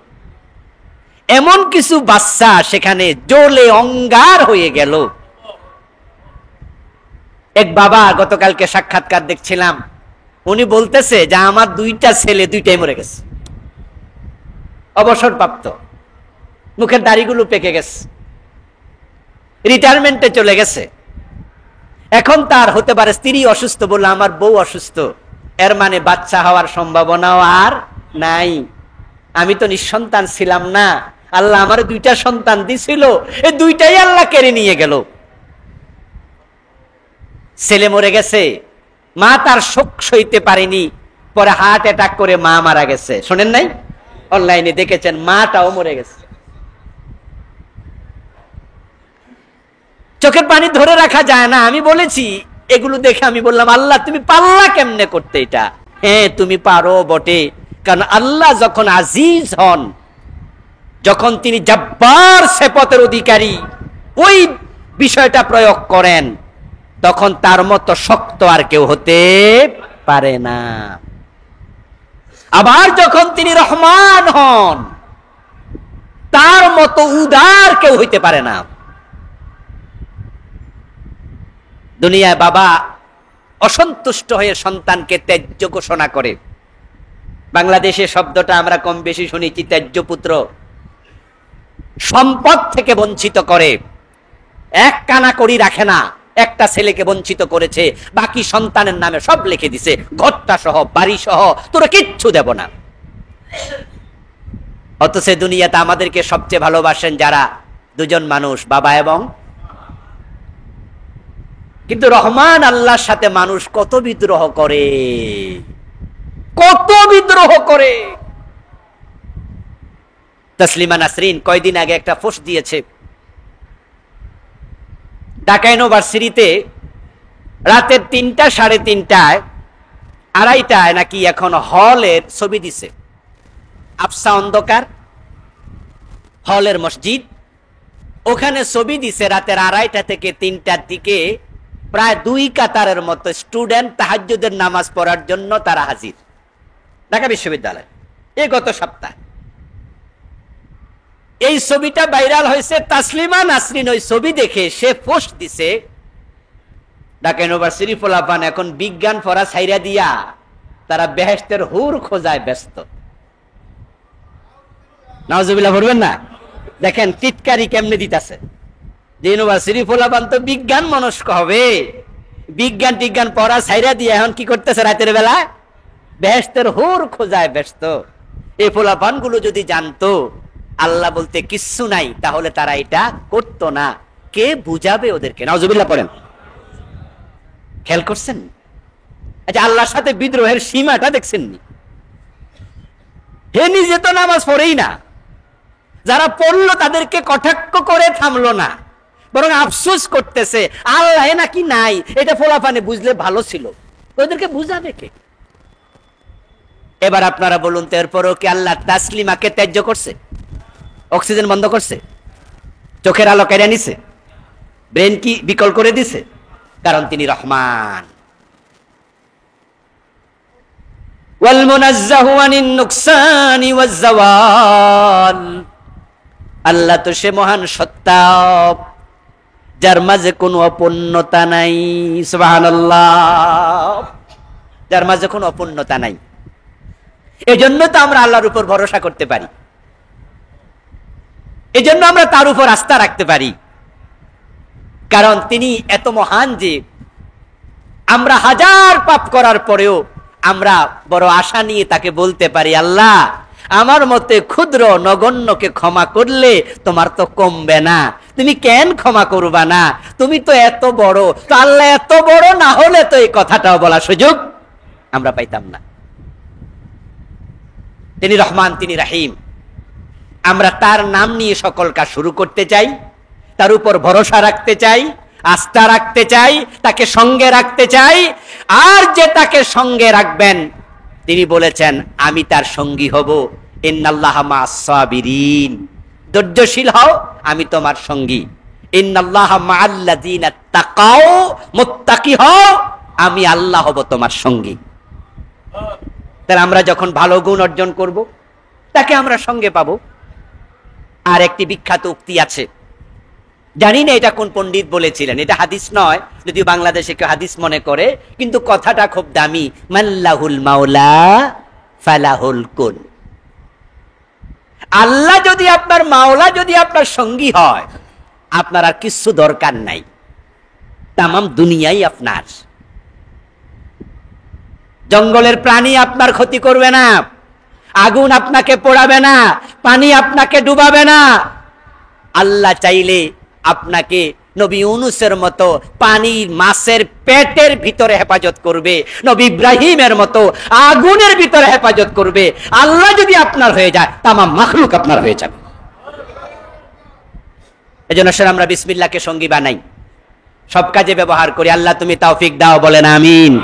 এমন কিছু বাচ্চা সেখানে জ্বলে অঙ্গার হয়ে গেল। এক বাবা গতকালকে সাক্ষাৎকার দেখছিলাম, উনি বলতেছে যে আমার 2টা ছেলে 2টাই মরে গেছে, অবসরপ্রাপ্ত, মুখের দাড়িগুলো পেকে গেছে, রিটায়ারমেন্টে চলে গেছে। এখন তার হতে পারে স্ত্রী অসুস্থ, বললো আমার বউ অসুস্থ, এর মানে বাচ্চা হওয়ার সম্ভাবনাও আর নাই। আমি তো নিঃসন্তান ছিলাম না, আল্লাহ আমার 2টা সন্তান দিছিল, এই 2টাই আল্লাহ কেড়ে নিয়ে গেল। ছেলে মরে গেছে, মা তার শোক সইতে পারেনি, পরে হার্ট অ্যাটাক করে মা মারা গেছে। শোনেন নাই? অনলাইনে দেখেছেন, মাটাও মরে গেছে। চোখের পানি ধরে রাখা যায় না। আমি বলেছি, এগুলো দেখে আমি বললাম, আল্লাহ তুমি পারলা কেমনে করতে এটা? হ্যাঁ তুমি পারো বটে, কারণ আল্লাহ যখন আজিজ হন, যখন তিনি জব্বার সিফাতের অধিকারী, ওই বিষয়টা প্রয়োগ করেন, তখন তার মতো শক্ত আর কেউ হতে পারে না। আবার যখন তিনি রহমান হন, তার মতো উদার কেউ হইতে পারে না। দুনিয়ায় বাবা অসন্তুষ্ট হয়ে সন্তানকে ত্যায্য ঘোষণা করে। বাংলাদেশে শব্দটা আমরা কম বেশি শুনেছি, ত্যায্য পুত্র। সম্পদ থেকে বঞ্চিত করে, এক কানা করি রাখে না। একটা ছেলেকে বঞ্চিত করেছে, বাকি সন্তানের নামে সব লিখে দিছে, ঘরটা সহ, বাড়ি সহ, তোরা কিচ্ছু দেব না। অথচ দুনিয়াতে আমাদেরকে সবচেয়ে ভালোবাসেন যারা? 2জন মানুষ, বাবা এবং। কিন্তু রহমান আল্লাহর সাথে মানুষ কত বিদ্রোহ করে, কত বিদ্রোহ করে। তসলিমা নাসরিন কয়দিন আগে একটা পোস্ট দিয়েছে, ঢাকা ইউনিভার্সিটিতে রাতের 3টা, 3:30টায়, 2:30টায় নাকি এখন হলের ছবি দিছে। আফসা অন্ধকার, হলের মসজিদ, ওখানে ছবি দিছে রাতের 2:30টা থেকে 3টার দিকে প্রায় 2 কাতারের মতো স্টুডেন্ট তাহাজ্জুদের নামাজ পড়ার জন্য তারা হাজির ঢাকা বিশ্ববিদ্যালয়ে। এই গত সপ্তাহে এই ছবিটা ভাইরাল হয়েছে। তাসলিমা নাসরিন ওই ছবি দেখে সে পোস্ট দিছে, ঢাকা ইউনিভার্সিটি পোলাপান এখন বিজ্ঞান পড়া ছাইরা দিয়া তারা বেহেশতের হুর খোঁজায় ব্যস্ত। নাউজুবিল্লাহ পড়বেন না? দেখেন টিটকারি কেমনে দিতেছে, যে ইউনিভার্সিটি পোলাপান তো বিজ্ঞান মনস্ক হবে, বিজ্ঞান টিজ্ঞান পড়া ছাইরা দিয়ে এখন কি করতেছে? রাতের বেলা বেহেশতের হুর খোঁজায় ব্যস্ত। এই পোলাপান গুলো যদি জানতো আল্লাহ বলতে কিচ্ছু নাই, তাহলে তারা এটা করতো না। কে বুঝাবে ওদেরকে? নাউজুবিল্লাহ পড়েন। খেয়াল করছেন? আচ্ছা, আল্লাহর সাথে বিদ্রোহের সীমাটা দেখছেন নি? হে নিজে তো নামাজ পড়েই না, যারা পড়লো তাদেরকে কটাক্ষ করে থামলো না, বরং আফসোস করতেছে আল্লাহ নাকি নাই, এটা ফোলাফানে বুঝলে ভালো ছিল। ওদেরকে বুঝাবে কে? এবার আপনারা বলুন তো, এরপরও কি আল্লাহ তাসলিমাকে ত্যায্য করছে? অক্সিজেন বন্ধ করছে? চোখের আলো কেড়ে নিছে? ব্রেন কি বিকল করে দিছে? কারণ তিনি রহমান। ওয়াল মুনাজ্জাহু আনিন নুকসানি ওয়াজ জাওয়াল, আল্লাহ তো সে মহান সত্তা যার মাঝে কোনো অপূর্ণতা নাই। সুবহানাল্লাহ, যার মাঝে কোনো অপূর্ণতা নাই। এজন্য তো আমরা আল্লাহর উপর ভরসা করতে পারি, এজন্য আমরা তার উপর আস্থা রাখতে পারি, কারণ তিনি এত মহান যে আমরা হাজার পাপ করার পরেও আমরা বড় আশা নিয়ে তাকে বলতে পারি, আল্লাহ আমার মতে ক্ষুদ্র নগণ্যকে ক্ষমা করলে তোমার তো কমবে না, তুমি কেন ক্ষমা করবা না? তুমি তো এত বড়। তো আল্লাহ এত বড় না হলে তো এই কথাটাও বলার সুযোগ আমরা পাইতাম না। তিনি রহমান, তিনি রাহিম। আমরা তার নাম নিয়ে সকল কাজ শুরু করতে চাই, তার উপর ভরসা রাখতে চাই, আস্থা রাখতে চাই, তাকে সঙ্গে রাখতে চাই। আর যে তাকে সঙ্গে রাখবেন তিনি বলেছেন আমি তার সঙ্গী হব। ইন্নাল্লাহা মা'আস সাবিরিন, ধৈর্যশীল হও, আমি তোমার সঙ্গী। ইন্নাল্লাহা মা'আল্লাযীনা তাকাও, মুত্তাকি হও, আমি আল্লাহ হব তোমার সঙ্গী। তাহলে আমরা যখন ভালো গুণ অর্জন করব তাকে আমরা সঙ্গে পাবো। আর একটি বিখ্যাত উক্তি আছে, জানি না এটা কোন পণ্ডিত বলেছিলেন, এটা হাদিস নয়, যদিও বাংলাদেশে কেউ হাদিস মনে করে, কিন্তু কথাটা খুব দামি। মাল্লাহুল মাওলা ফালাহুল কুন, আল্লাহ যদি আপনার মাওলা, যদি আপনার সঙ্গী হয়, আপনার আর কিছু দরকার নাই, তামাম দুনিয়াই আপনার। জঙ্গলের প্রাণী আপনার ক্ষতি করবে না, আগুন আপনাকে পোড়াবে না, পানি আপনাকে ডুবাবে না। আল্লাহ চাইলে আপনাকে নবী ইউনূসের মতো পানির মাছের পেটের ভিতরে হেফাজত করবে, নবী ইব্রাহিমের মতো আগুনের ভিতরে হেফাজত করবে। আল্লাহ যদি আপনার হয়ে যায়, তামাম মাখলুক আপনার হয়ে যাবে। এজন্য স্যার আমরা বিসমিল্লাহকে সঙ্গী বানাই, সব কাজে ব্যবহার করি। আল্লাহ তুমি তৌফিক দাও, বলেন আমিন।